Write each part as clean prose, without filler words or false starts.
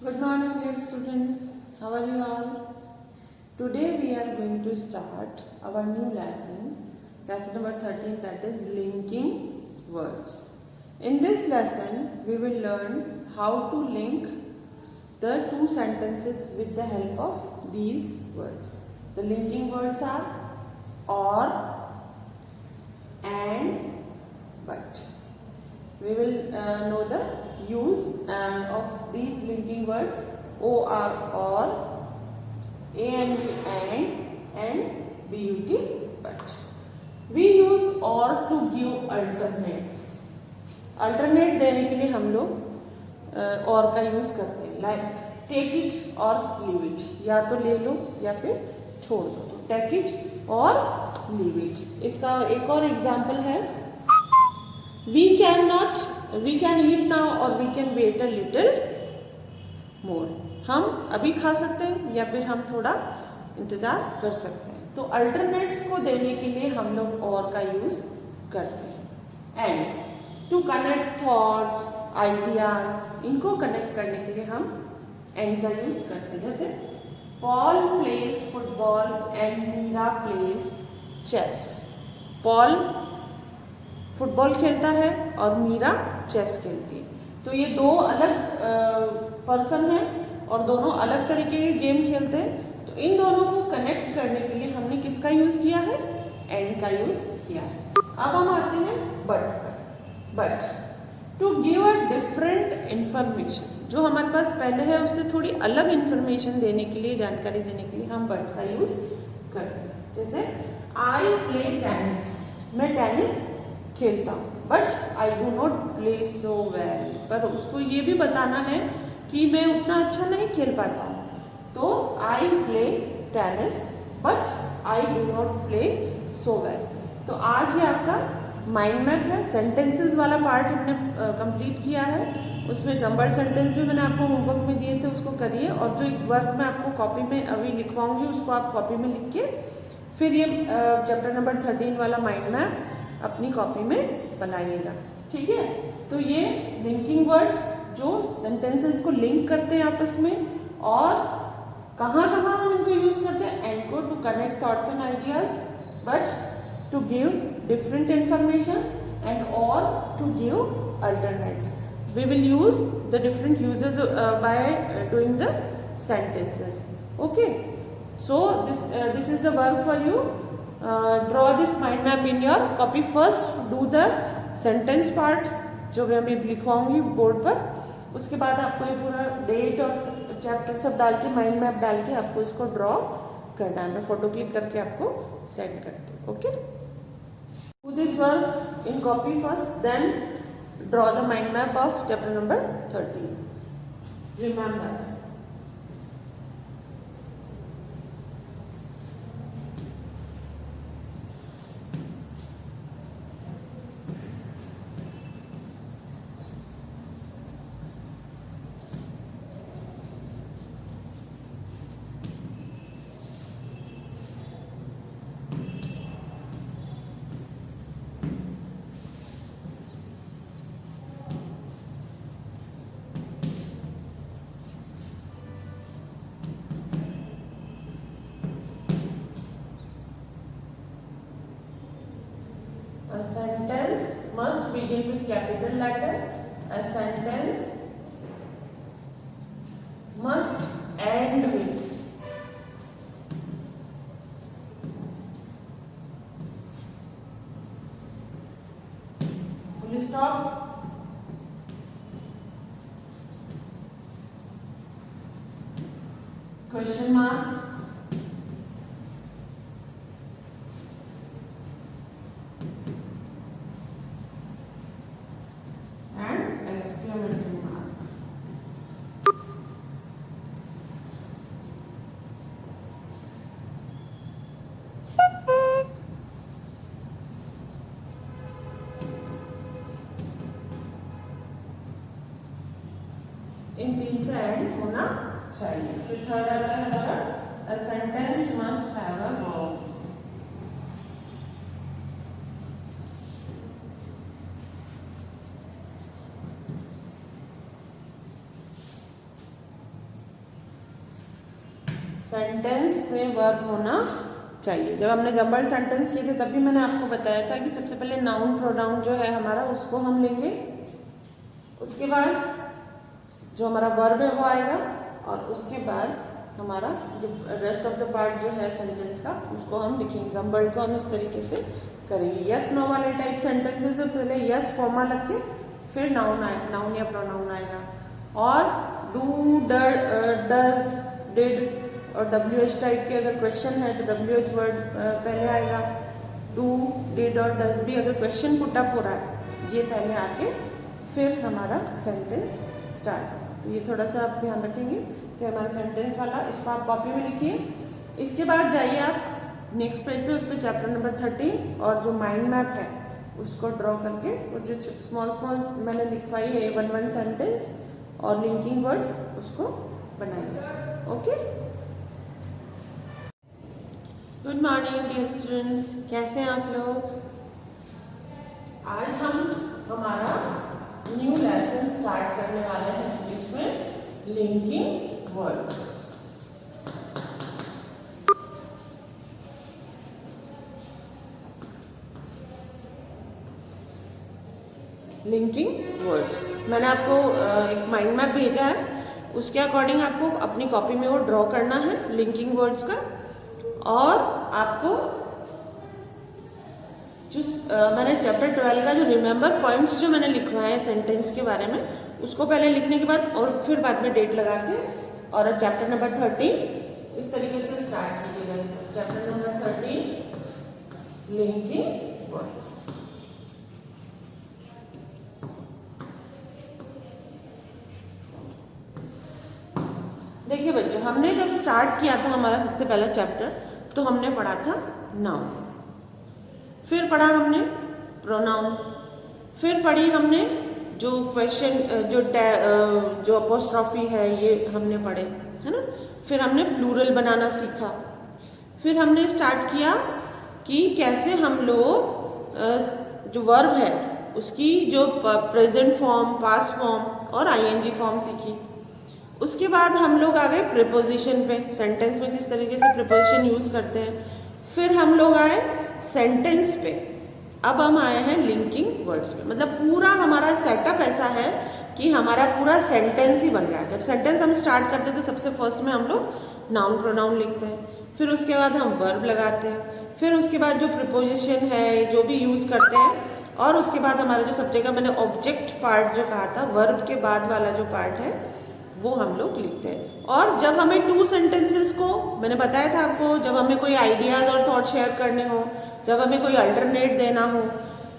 Good morning, dear students. How are you all? Today we are going to start our new lesson number 13, that is linking words. In this lesson, we will learn how to link the two sentences with the help of these words. The linking words are or, and, but. We will know the use of these linking words or, and, but. We use or to give alternates. Alternate देने के लिए हम लोग और का use करते हैं, like take it और लीव इट, या तो ले लो या फिर छोड़ दो, तो टेक इट और लीव इट। इसका एक और एग्जाम्पल है, we can eat now और we can wait a little more। हम अभी खा सकते हैं या फिर हम थोड़ा इंतजार कर सकते हैं। तो अल्टरनेट्स को देने के लिए हम लोग और का यूज करते हैं। And to connect thoughts, ideas, इनको कनेक्ट करने के लिए हम एंड का यूज करते हैं। जैसे Paul plays football and Meera plays chess. Paul football खेलता है और मीरा चेस खेलती है। तो ये दो अलग पर्सन हैं और दोनों अलग तरीके के गेम खेलते हैं। तो इन दोनों को कनेक्ट करने के लिए हमने किसका यूज किया है? एंड का यूज किया है। अब हम आते हैं but to give a different information. जो हमारे पास पहले है उससे थोड़ी अलग इंफॉर्मेशन देने के लिए, जानकारी देने के लिए हम बट का यूज करते हैं। जैसे आई प्ले टेनिस, मैं टेनिस खेलता हूँ, but I do not play so well. पर उसको ये भी बताना है कि मैं उतना अच्छा नहीं खेल पाता हूँ। तो I play tennis but I do not play so well. तो आज ये आपका माइंड मैप है। सेंटेंसेस वाला पार्ट हमने कंप्लीट किया है। उसमें जंबल सेंटेंस भी मैंने आपको होमवर्क में दिए थे, उसको करिए। और जो एक वर्क मैं आपको कॉपी में अभी लिखवाऊंगी उसको आप कॉपी में लिख के फिर ये चैप्टर नंबर 13 वाला माइंड मैप अपनी कॉपी में बनाइएगा, ठीक है। तो ये लिंकिंग वर्ड्स जो सेंटेंसेस को लिंक करते हैं आपस में, और कहाँ कहाँ हम इनको यूज करते हैं? एंड को to connect thoughts and ideas, but to give different information, and और to give alternates. We will use the different uses by doing the sentences. Okay, so this is the work for you. Draw this mind map in your copy. First do the sentence part जो मैं अभी लिखवाऊंगी board पर। उसके बाद आपको ये पूरा date और चैप्टर सब डाल के, माइंड मैप डाल के आपको इसको ड्रॉ करना है। मैं फोटो क्लिक करके आपको सेंड करती हूँ। Okay, do this work in copy first, then draw the mind map of chapter number 13. Remember, a sentence must begin with capital letter. A sentence must end with full stop, question mark, exclamation mark. इन तीन से and होना चाहिए। फिर third आता है हमारा, a sentence must have a verb. Sentence में verb होना चाहिए। जब हमने जंबल्ड सेंटेंस लिए थे तब भी मैंने आपको बताया था कि सबसे पहले नाउन प्रोनाउन जो है हमारा उसको हम लेंगे, उसके बाद जो हमारा वर्ब है वो आएगा, और उसके बाद हमारा जो रेस्ट ऑफ द पार्ट जो है सेंटेंस का उसको हम लिखेंगे। जंबल्ड को हम इस तरीके से करेंगे। यस नो वाले टाइप सेंटेंसेस में पहले यस कॉमा लग के फिर नाउन आएगा, नाउन या प्रोनाउन आएगा। और डू, डज, डिड और WH टाइप के अगर क्वेश्चन है तो WH वर्ड पहले आएगा। डू, डिड और डज भी अगर क्वेश्चन पुट अप हो रहा है ये पहले आके फिर हमारा सेंटेंस स्टार्ट होगा। तो ये थोड़ा सा आप ध्यान रखेंगे कि हमारा सेंटेंस वाला, इसको आप कॉपी में लिखिए। इसके बाद जाइए आप नेक्स्ट पेज पे, उस पर चैप्टर नंबर 13 और जो माइंड मैप है उसको ड्रॉ करके वो जो स्मॉल स्मॉल मैंने लिखवाई है 1-1 सेंटेंस और लिंकिंग वर्ड्स उसको बनाइए। Okay, good morning dear students, कैसे हैं आप लोग। आज हम हमारा न्यू लेसन स्टार्ट करने वाले हैं इंग्लिश में लिंकिंग वर्ड्स। लिंकिंग वर्ड्स मैंने आपको एक माइंड मैप भेजा है, उसके अकॉर्डिंग आपको अपनी कॉपी में वो ड्रॉ करना है लिंकिंग वर्ड्स का। और आपको जो मैंने चैप्टर 12 का जो रिमेंबर पॉइंट्स जो मैंने लिखवाए हैं सेंटेंस के बारे में उसको पहले लिखने के बाद और फिर बाद में डेट लगा के और चैप्टर नंबर 13 इस तरीके से स्टार्ट कीजिएगा। Chapter number 13 linking words. देखिए बच्चों, हमने जब स्टार्ट किया था हमारा सबसे पहला चैप्टर तो हमने पढ़ा था नाउन, फिर पढ़ा हमने प्रोनाउन, फिर पढ़ी हमने जो क्वेश्चन जो अपोस्ट्रॉफी है ये हमने पढ़े, है ना। फिर हमने प्लूरल बनाना सीखा। फिर हमने स्टार्ट किया कि कैसे हम लोग जो वर्ब है उसकी जो प्रेजेंट फॉर्म, पास्ट फॉर्म और ING फॉर्म सीखी। उसके बाद हम लोग आ गए प्रीपोजिशन पे, सेंटेंस में किस तरीके से प्रीपोजिशन यूज़ करते हैं। फिर हम लोग आए सेंटेंस पे, अब हम आए हैं लिंकिंग वर्ड्स पे। मतलब पूरा हमारा सेटअप ऐसा है कि हमारा पूरा सेंटेंस ही बन रहा है। जब सेंटेंस हम स्टार्ट करते हैं तो सबसे फर्स्ट में हम लोग नाउन प्रोनाउन लिखते हैं, फिर उसके बाद हम वर्ब लगाते हैं, फिर उसके बाद जो प्रीपोजिशन है जो भी यूज़ करते हैं, और उसके बाद हमारा जो सब्जेक्ट का मैंने ऑब्जेक्ट पार्ट जो कहा था, वर्ब के बाद वाला जो पार्ट है वो हम लोग लिखते हैं। और जब हमें 2 सेंटेंसेस को, मैंने बताया था आपको, जब हमें कोई आइडियाज और थॉट शेयर करने हो, जब हमें कोई अल्टरनेट देना हो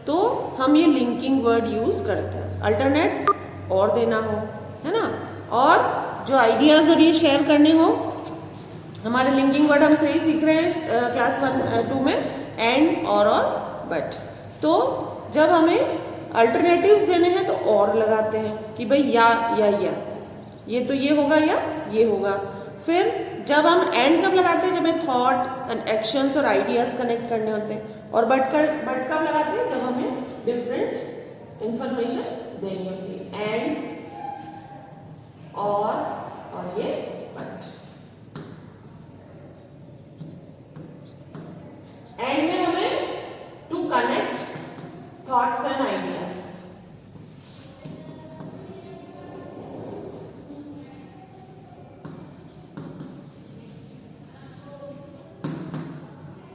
तो हम ये लिंकिंग वर्ड यूज करते हैं। अल्टरनेट और देना हो, है ना, और जो आइडियाज और ये शेयर करने हो, हमारे लिंकिंग वर्ड हम 3 सीख रहे हैं क्लास 1-2 में, एंड, और बट। तो जब हमें अल्टरनेटिव्स देने हैं तो और लगाते हैं कि भाई या, ये तो ये होगा या ये होगा। फिर जब हम एंड कब लगाते हैं, जब हमें थॉट एंड एक्शंस और आइडियाज कनेक्ट करने होते हैं। और बट कब लगाते हैं, जब हमें डिफरेंट इंफॉर्मेशन देनी होती है। एंड, और ये बट। एंड में हमें to connect thoughts and ideas.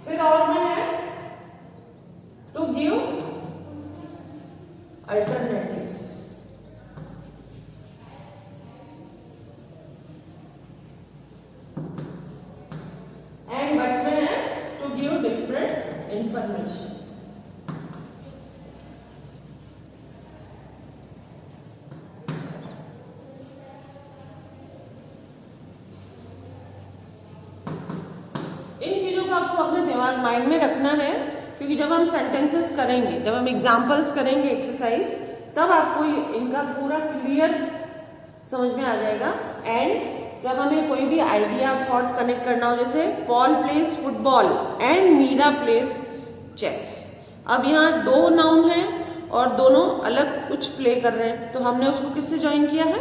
फिर और में है to give alternatives. And but में है टू गिव डिफरेंट इंफॉर्मेशन। आपको अपने दिमाग माइंड में रखना है, क्योंकि जब हम सेंटेंसेस करेंगे, जब हम एग्जांपल्स करेंगे एक्सरसाइज, तब आपको इनका पूरा क्लियर समझ में आ जाएगा। एंड जब हमें कोई भी आइडिया, थॉट कनेक्ट करना हो, जैसे Paul plays football and Meera plays chess. अब यहाँ 2 नाउन हैं और दोनों अलग कुछ प्ले कर रहे हैं, तो हमने उसको किससे ज्वाइन किया है,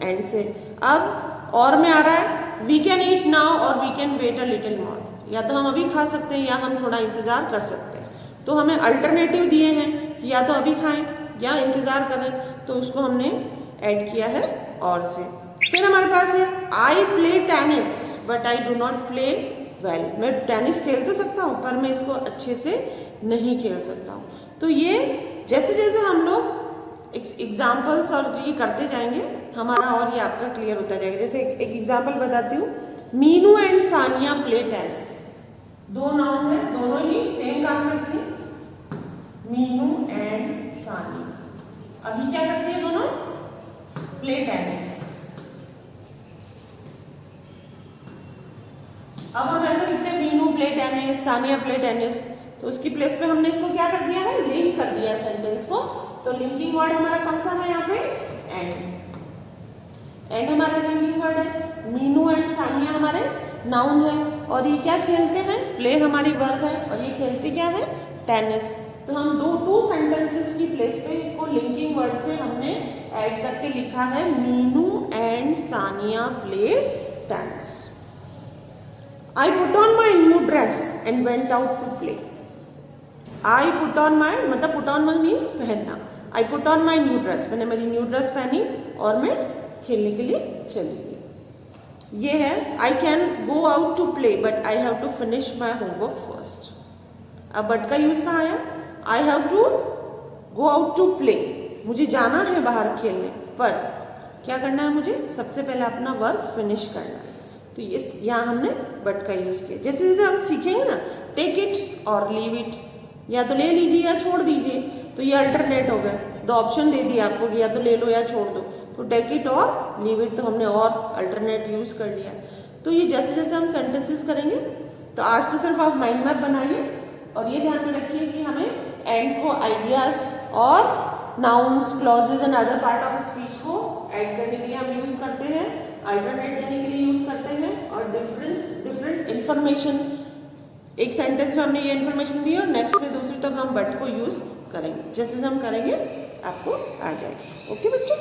एंड से। अब और में आ रहा है वी कैन ईट नाउ और we can wait a little more, या तो हम अभी खा सकते हैं या हम थोड़ा इंतजार कर सकते हैं। तो हमें अल्टरनेटिव दिए हैं कि या तो अभी खाएं या इंतजार करें, तो उसको हमने ऐड किया है और से। फिर हमारे पास है I play tennis but I do not play well, मैं टेनिस खेल तो सकता हूँ पर मैं इसको अच्छे से नहीं खेल सकता हूँ। तो ये जैसे जैसे हम लोग एग्जाम्पल्स और ये करते जाएंगे हमारा और ये आपका क्लियर होता जाएगा। जैसे एक एग्जाम्पल बताती हूँ, Meenu and Sania play tennis, दो नाउन है, दोनों ही सेम काम करती है, मीनू एंड सानिया। अभी क्या करती है दोनों? Play tennis. अब हम ऐसा लिखते हैं Meenu play tennis, Sania play tennis, तो उसकी प्लेस पे हमने इसको क्या कर दिया है? लिंक कर दिया है सेंटेंस को। तो लिंकिंग वर्ड हमारा कौन सा है यहाँ पे? एंड। एंड हमारा लिंकिंग वर्ड है। मीनू एंड सानिया हमारे नाउन है और ये क्या खेलते हैं? प्ले हमारी वर्ब है और ये खेलते क्या है? टेनिस। तो हम टू सेंटेंसेस की प्लेस पे इसको लिंकिंग वर्ड से हमने ऐड करके लिखा है Meenu and Sania play tennis. I put on my new dress and went out to play. I put on my मतलब put on means पहनना। I put on my new dress, मैंने मेरी न्यू ड्रेस पहनी और मैं खेलने के लिए चली गई। ये है I can go out to play but I have to finish my homework first। अब बट का यूज कहाँ आया? I have to go out to play, मुझे जाना है बाहर खेलने, पर क्या करना है मुझे? सबसे पहले अपना वर्क फिनिश करना है। तो ये यहाँ हमने बट का यूज किया। जैसे जैसे हम सीखेंगे ना, टेक इट और लीव इट, या तो ले लीजिए या छोड़ दीजिए, तो ये अल्टरनेट हो गए। दो ऑप्शन दे दिए आपको कि या तो ले लो या छोड़ दो, तो टेक इट और लीव इट, तो हमने और अल्टरनेट यूज कर लिया। तो ये जैसे जैसे हम सेंटेंसेस करेंगे, तो आज तो सिर्फ आप माइंड मैप बनाइए और ये ध्यान में रखिए कि हमें एंड को आइडियाज और nouns, clauses and other part of speech को ऐड करने के लिए हम यूज करते हैं, अल्टरनेट देने के लिए यूज करते हैं, और डिफरेंट इंफॉर्मेशन, एक सेंटेंस में हमने ये इन्फॉर्मेशन दी और नेक्स्ट में दूसरी तब हम बट को यूज करेंगे। जैसे हम करेंगे आपको आ जाएगा। ओके बच्चों।